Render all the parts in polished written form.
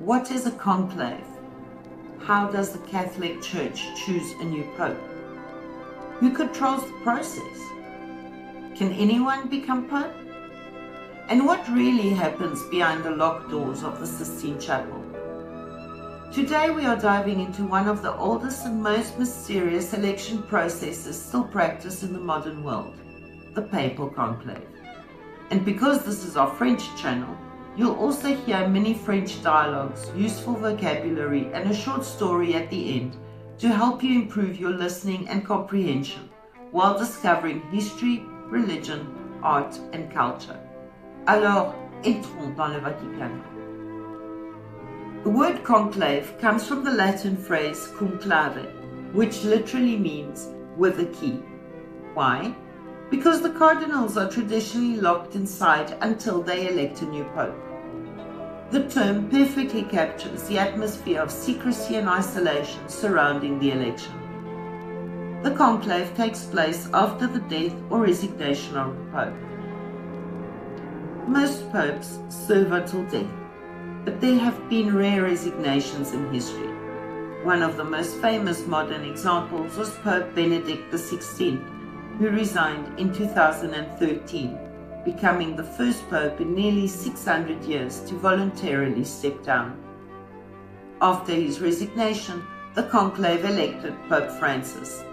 What is a conclave? How does the Catholic Church choose a new pope? Who controls the process? Can anyone become pope? And what really happens behind the locked doors of the Sistine Chapel? Today we are diving into one of the oldest and most mysterious election processes still practiced in the modern world, the papal conclave. And because this is our French channel, you'll also hear many French dialogues, useful vocabulary, and a short story at the end to help you improve your listening and comprehension while discovering history, religion, art, and culture. Alors, entrons dans le Vatican. The word conclave comes from the Latin phrase conclave, which literally means with a key. Why? Because the cardinals are traditionally locked inside until they elect a new pope. The term perfectly captures the atmosphere of secrecy and isolation surrounding the election. The conclave takes place after the death or resignation of the pope. Most popes serve until death, but there have been rare resignations in history. One of the most famous modern examples was Pope Benedict XVI, who resigned in 2013, becoming the first pope in nearly 600 years to voluntarily step down. After his resignation, the conclave elected Pope Francis.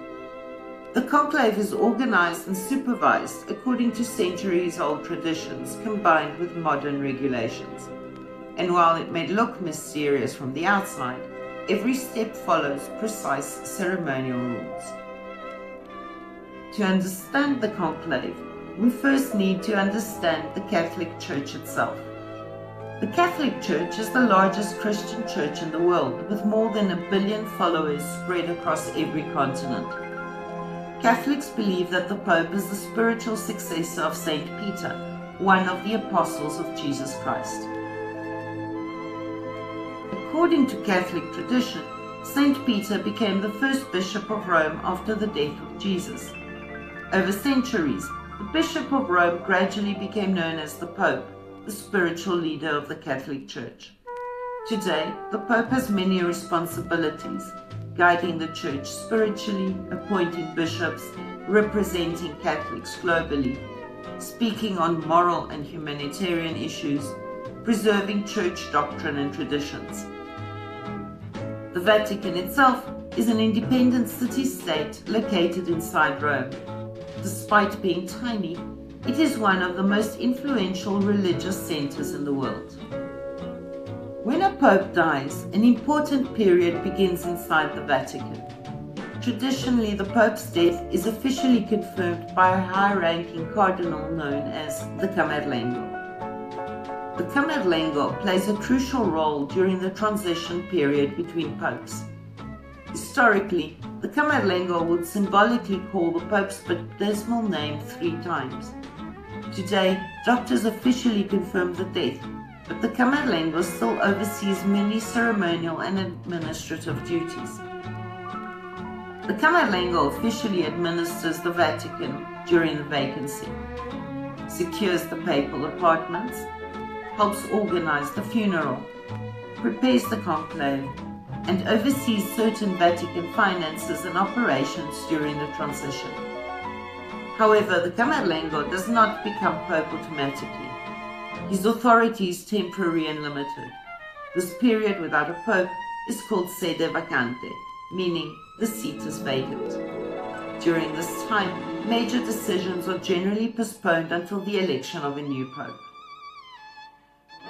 The conclave is organized and supervised according to centuries-old traditions combined with modern regulations. And while it may look mysterious from the outside, every step follows precise ceremonial rules. To understand the conclave, we first need to understand the Catholic Church itself. The Catholic Church is the largest Christian church in the world, with more than 1 billion followers spread across every continent. Catholics believe that the Pope is the spiritual successor of Saint Peter, one of the apostles of Jesus Christ. According to Catholic tradition, Saint Peter became the first bishop of Rome after the death of Jesus. Over centuries, the Bishop of Rome gradually became known as the Pope, the spiritual leader of the Catholic Church. Today, the Pope has many responsibilities, guiding the Church spiritually, appointing bishops, representing Catholics globally, speaking on moral and humanitarian issues, preserving Church doctrine and traditions. The Vatican itself is an independent city-state located inside Rome. Despite being tiny, it is one of the most influential religious centers in the world. When a pope dies, an important period begins inside the Vatican. Traditionally, the pope's death is officially confirmed by a high-ranking cardinal known as the Camerlengo. The Camerlengo plays a crucial role during the transition period between popes. Historically, the Camerlengo would symbolically call the Pope's baptismal name 3 times. Today, doctors officially confirm the death, but the Camerlengo still oversees many ceremonial and administrative duties. The Camerlengo officially administers the Vatican during the vacancy, secures the papal apartments, helps organize the funeral, prepares the conclave, and oversees certain Vatican finances and operations during the transition. However, the Camerlengo does not become pope automatically. His authority is temporary and limited. This period without a pope is called sede vacante, meaning the seat is vacant. During this time, major decisions are generally postponed until the election of a new pope.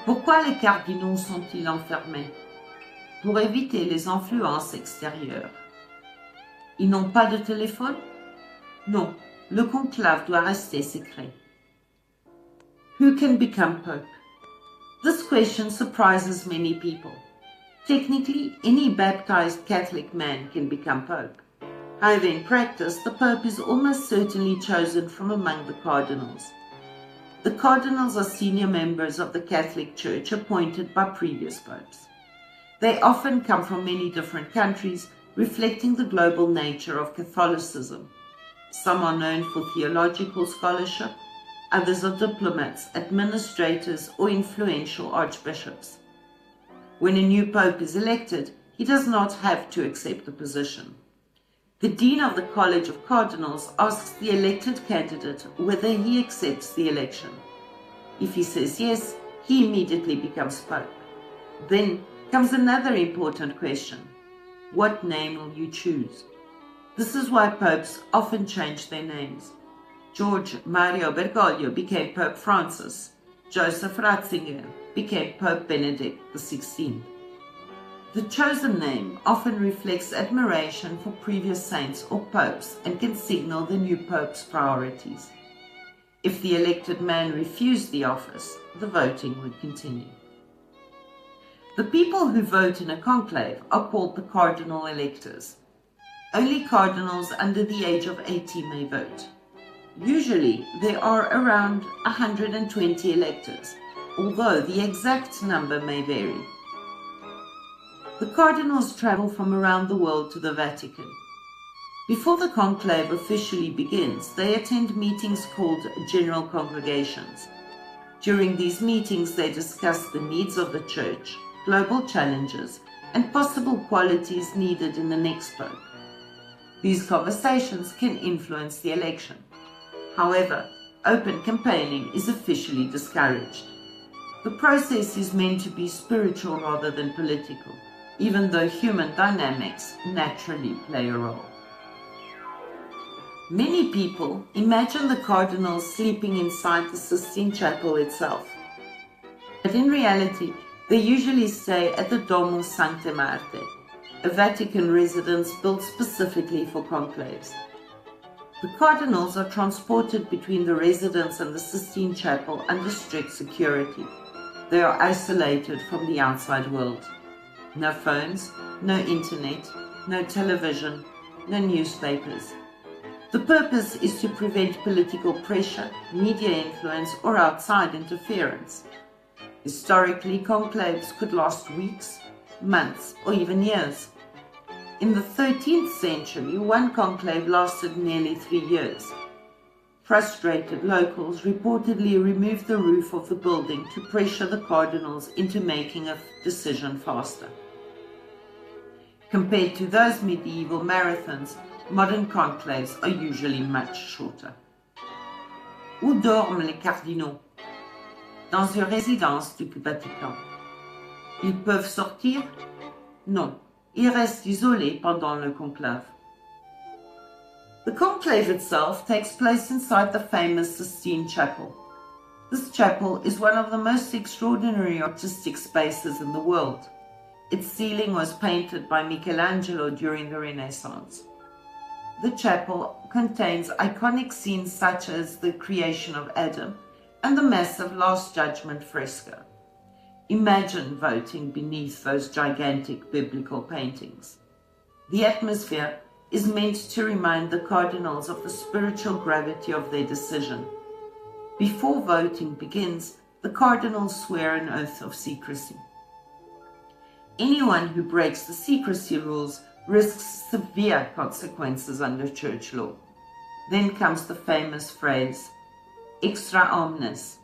Pourquoi les cardinals sont-ils enfermés? Pour éviter les influences extérieures. Ils n'ont pas de téléphone? Non, le conclave doit rester secret. Who can become pope? This question surprises many people. Technically, any baptized Catholic man can become pope. However, in practice, the pope is almost certainly chosen from among the cardinals. The cardinals are senior members of the Catholic Church appointed by previous popes. They often come from many different countries, reflecting the global nature of Catholicism. Some are known for theological scholarship, others are diplomats, administrators, or influential archbishops. When a new pope is elected, he does not have to accept the position. The dean of the College of Cardinals asks the elected candidate whether he accepts the election. If he says yes, he immediately becomes pope. Then comes another important question. What name will you choose? This is why popes often change their names. George Mario Bergoglio became Pope Francis. Joseph Ratzinger became Pope Benedict XVI. The chosen name often reflects admiration for previous saints or popes and can signal the new pope's priorities. If the elected man refused the office, the voting would continue. The people who vote in a conclave are called the cardinal electors. Only cardinals under the age of 80 may vote. Usually, there are around 120 electors, although the exact number may vary. The cardinals travel from around the world to the Vatican. Before the conclave officially begins, they attend meetings called general congregations. During these meetings, they discuss the needs of the Church, global challenges, and possible qualities needed in the next pope. These conversations can influence the election. However, open campaigning is officially discouraged. The process is meant to be spiritual rather than political, even though human dynamics naturally play a role. Many people imagine the cardinals sleeping inside the Sistine Chapel itself. But in reality, they usually stay at the Domus Sanctae Marthae, a Vatican residence built specifically for conclaves. The cardinals are transported between the residence and the Sistine Chapel under strict security. They are isolated from the outside world. No phones, no internet, no television, no newspapers. The purpose is to prevent political pressure, media influence, or outside interference. Historically, conclaves could last weeks, months, or even years. In the 13th century, one conclave lasted nearly 3 years. Frustrated locals reportedly removed the roof of the building to pressure the cardinals into making a decision faster. Compared to those medieval marathons, modern conclaves are usually much shorter. Où dorment les cardinaux? Dans une résidence du Vatican. Ils peuvent sortir? Non, ils restent isolés pendant le conclave. The conclave itself takes place inside the famous Sistine Chapel. This chapel is one of the most extraordinary artistic spaces in the world. Its ceiling was painted by Michelangelo during the Renaissance. The chapel contains iconic scenes such as the creation of Adam and the massive Last Judgment fresco. Imagine voting beneath those gigantic biblical paintings. The atmosphere is meant to remind the cardinals of the spiritual gravity of their decision. Before voting begins, the cardinals swear an oath of secrecy. Anyone who breaks the secrecy rules risks severe consequences under church law. Then comes the famous phrase, extra omnes.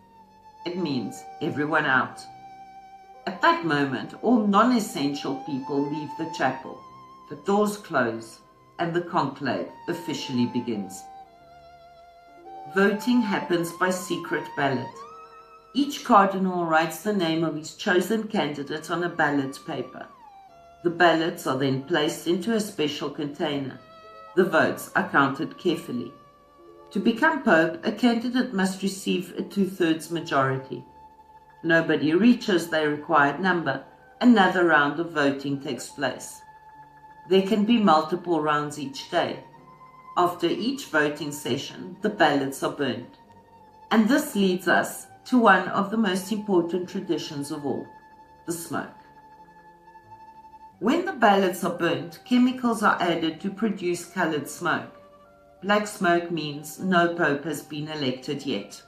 It means everyone out. At that moment, all non-essential people leave the chapel. The doors close and the conclave officially begins. Voting happens by secret ballot. Each cardinal writes the name of his chosen candidate on a ballot paper. The ballots are then placed into a special container. The votes are counted carefully. To become pope, a candidate must receive a 2/3 majority. Nobody reaches the required number. Another round of voting takes place. There can be multiple rounds each day. After each voting session, the ballots are burned. And this leads us to one of the most important traditions of all, the smoke. When the ballots are burnt, chemicals are added to produce colored smoke. Black smoke means no pope has been elected yet.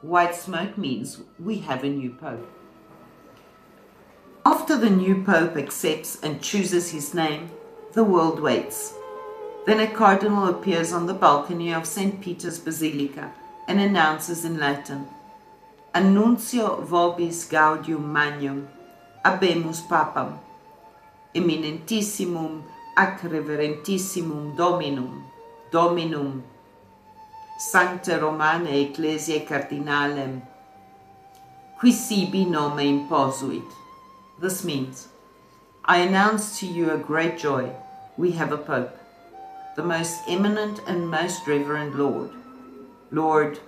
White smoke means we have a new pope. After the new pope accepts and chooses his name, the world waits. Then a cardinal appears on the balcony of St. Peter's Basilica and announces in Latin, Annuncio vobis gaudium magnum, Habemus Papam, eminentissimum ac reverentissimum Dominum, Sancta Romana Ecclesiae Cardinalem, qui sibi nome imposuit. This means, I announce to you a great joy. We have a Pope, the most eminent and most reverend Lord,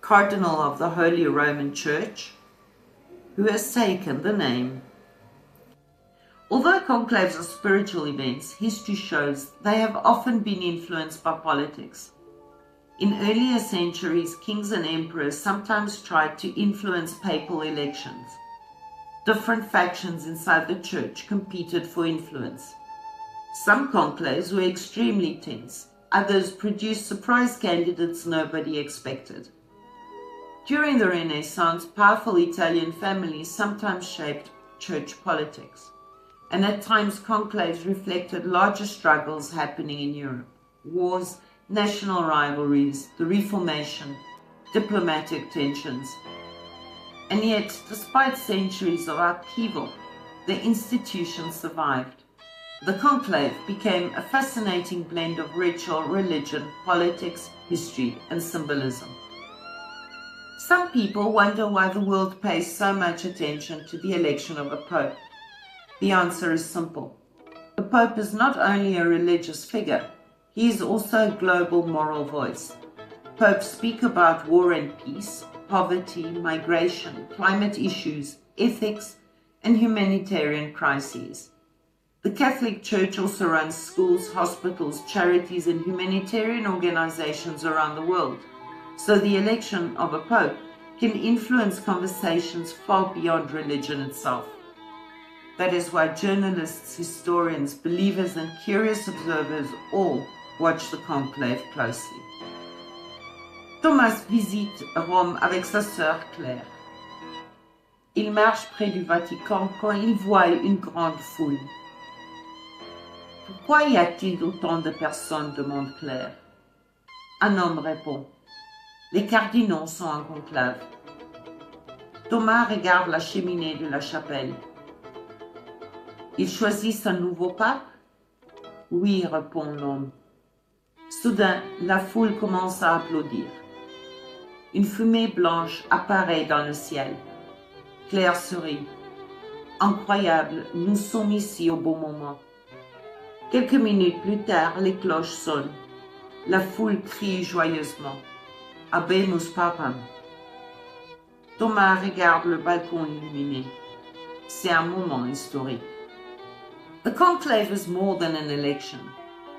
Cardinal of the Holy Roman Church, who has taken the name. Although conclaves are spiritual events, history shows they have often been influenced by politics. In earlier centuries, kings and emperors sometimes tried to influence papal elections. Different factions inside the church competed for influence. Some conclaves were extremely tense, others produced surprise candidates nobody expected. During the Renaissance, powerful Italian families sometimes shaped church politics, and at times conclaves reflected larger struggles happening in Europe: wars, national rivalries, the Reformation, diplomatic tensions. And yet, despite centuries of upheaval, the institution survived. The conclave became a fascinating blend of ritual, religion, politics, history, and symbolism. Some people wonder why the world pays so much attention to the election of a pope. The answer is simple. The pope is not only a religious figure, he is also a global moral voice. Popes speak about war and peace, poverty, migration, climate issues, ethics, and humanitarian crises. The Catholic Church also runs schools, hospitals, charities, and humanitarian organizations around the world, so the election of a pope can influence conversations far beyond religion itself. That is why journalists, historians, believers, and curious observers all watch the conclave closely. Thomas visite Rome avec sa sœur Claire. Il marche près du Vatican quand il voit une grande foule. Pourquoi y a-t-il autant de personnes? Demande Claire. Un homme répond. Les cardinals sont en conclave. Thomas regarde la cheminée de la chapelle. Ils choisissent un nouveau pape? Oui, répond l'homme. Soudain, la foule commence à applaudir. Une fumée blanche apparaît dans le ciel. Claire sourit. Incroyable, nous sommes ici au bon moment. Quelques minutes plus tard, les cloches sonnent. La foule crie joyeusement. Habemus Papam. Thomas regarde le balcon illuminé. C'est un moment historique. The conclave is more than an election.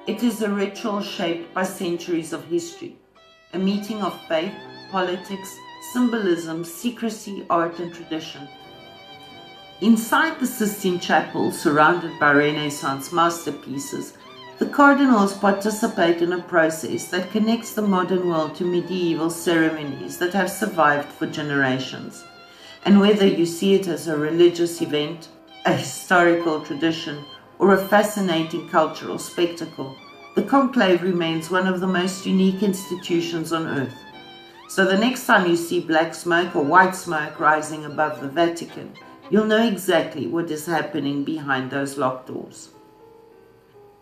It is a ritual shaped by centuries of history, a meeting of faith, politics, symbolism, secrecy, art, and tradition. Inside the Sistine Chapel, surrounded by Renaissance masterpieces, the cardinals participate in a process that connects the modern world to medieval ceremonies that have survived for generations. And whether you see it as a religious event, a historical tradition, or a fascinating cultural spectacle, the conclave remains one of the most unique institutions on earth. So the next time you see black smoke or white smoke rising above the Vatican, you'll know exactly what is happening behind those locked doors.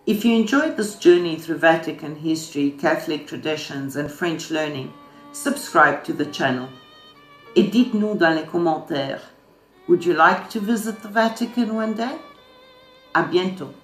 If you enjoyed this journey through Vatican history, Catholic traditions, and French learning, subscribe to the channel. Et dites-nous dans les commentaires, would you like to visit the Vatican one day? À bientôt.